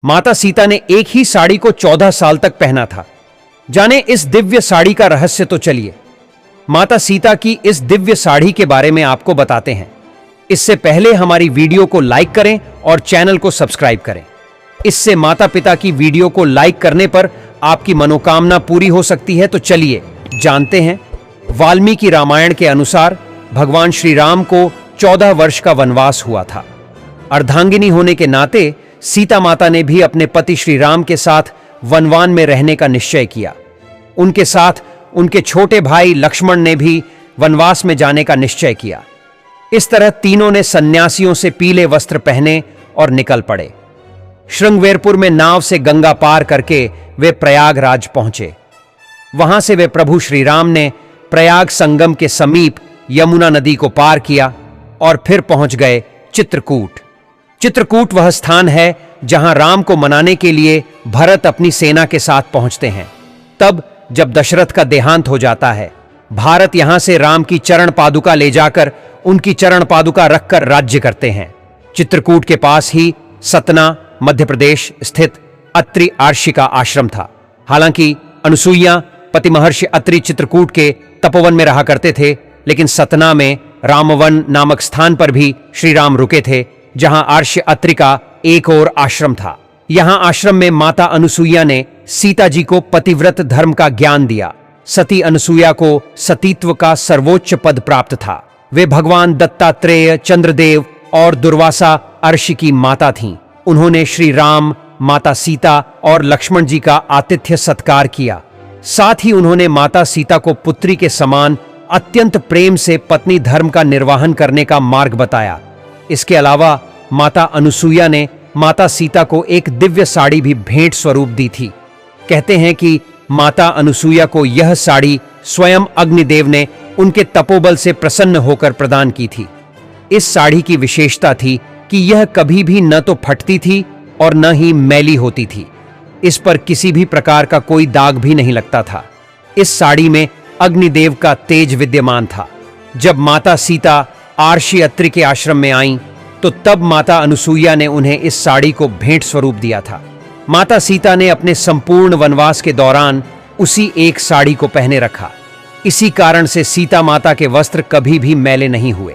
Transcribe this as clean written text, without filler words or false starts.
माता सीता ने एक ही साड़ी को 14 साल तक पहना था। जाने इस दिव्य साड़ी का रहस्य। तो चलिए माता सीता की इस दिव्य साड़ी के बारे में आपको बताते हैं। इससे पहले हमारी वीडियो को लाइक करें और चैनल को सब्सक्राइब करें। इससे माता पिता की वीडियो को लाइक करने पर आपकी मनोकामना पूरी हो सकती है। तो चलिए जानते हैं। वाल्मीकि रामायण के अनुसार भगवान श्री राम को 14 वर्ष का वनवास हुआ था। अर्धांगिनी होने के नाते सीता माता ने भी अपने पति श्री राम के साथ वनवान में रहने का निश्चय किया। उनके साथ उनके छोटे भाई लक्ष्मण ने भी वनवास में जाने का निश्चय किया। इस तरह तीनों ने सन्यासियों से पीले वस्त्र पहने और निकल पड़े। श्रृंगवेरपुर में नाव से गंगा पार करके वे प्रयागराज पहुंचे। वहां से वे प्रभु श्री राम ने प्रयाग संगम के समीप यमुना नदी को पार किया और फिर पहुंच गए चित्रकूट। चित्रकूट वह स्थान है जहां राम को मनाने के लिए भरत अपनी सेना के साथ पहुंचते हैं। तब जब दशरथ का देहांत हो जाता है, भारत यहां से राम की चरण पादुका ले जाकर उनकी चरण पादुका रखकर राज्य करते हैं। चित्रकूट के पास ही सतना मध्य प्रदेश स्थित अत्रि आर्षि का आश्रम था। हालांकि अनुसुईया पति महर्षि अत्रि चित्रकूट के तपोवन में रहा करते थे, लेकिन सतना में रामवन नामक स्थान पर भी श्री राम रुके थे, जहां आर्षि अत्रि का एक और आश्रम था। यहां आश्रम में माता अनुसुईया ने सीता जी को पतिव्रत धर्म का ज्ञान दिया। सती अनुसुईया को सतीत्व का सर्वोच्च पद प्राप्त था। वे भगवान दत्तात्रेय, चंद्रदेव और दुर्वासा अर्षि की माता थीं। उन्होंने श्री राम, माता सीता और लक्ष्मण जी का आतिथ्य सत्कार किया। साथ ही उन्होंने माता सीता को पुत्री के समान अत्यंत प्रेम से पत्नी धर्म का निर्वहन करने का मार्ग बताया। इसके अलावा माता अनुसुईया ने माता सीता को एक दिव्य साड़ी भी भेंट स्वरूप दी थी। कहते हैं कि माता अनुसुईया को यह साड़ी स्वयं अग्निदेव ने उनके तपोबल से प्रसन्न होकर प्रदान की थी। इस साड़ी की विशेषता थी कि यह कभी भी न तो फटती थी और न ही मैली होती थी। इस पर किसी भी प्रकार का कोई दाग भी नहीं लगता था। इस साड़ी में अग्निदेव का तेज विद्यमान था। जब माता सीता आर्षि अत्रि के आश्रम में आईं, तो तब माता अनुसुईया ने उन्हें इस साड़ी को भेंट स्वरूप दिया था। माता सीता ने अपने संपूर्ण वनवास के दौरान उसी एक साड़ी को पहने रखा। इसी कारण से सीता माता के वस्त्र कभी भी मैले नहीं हुए।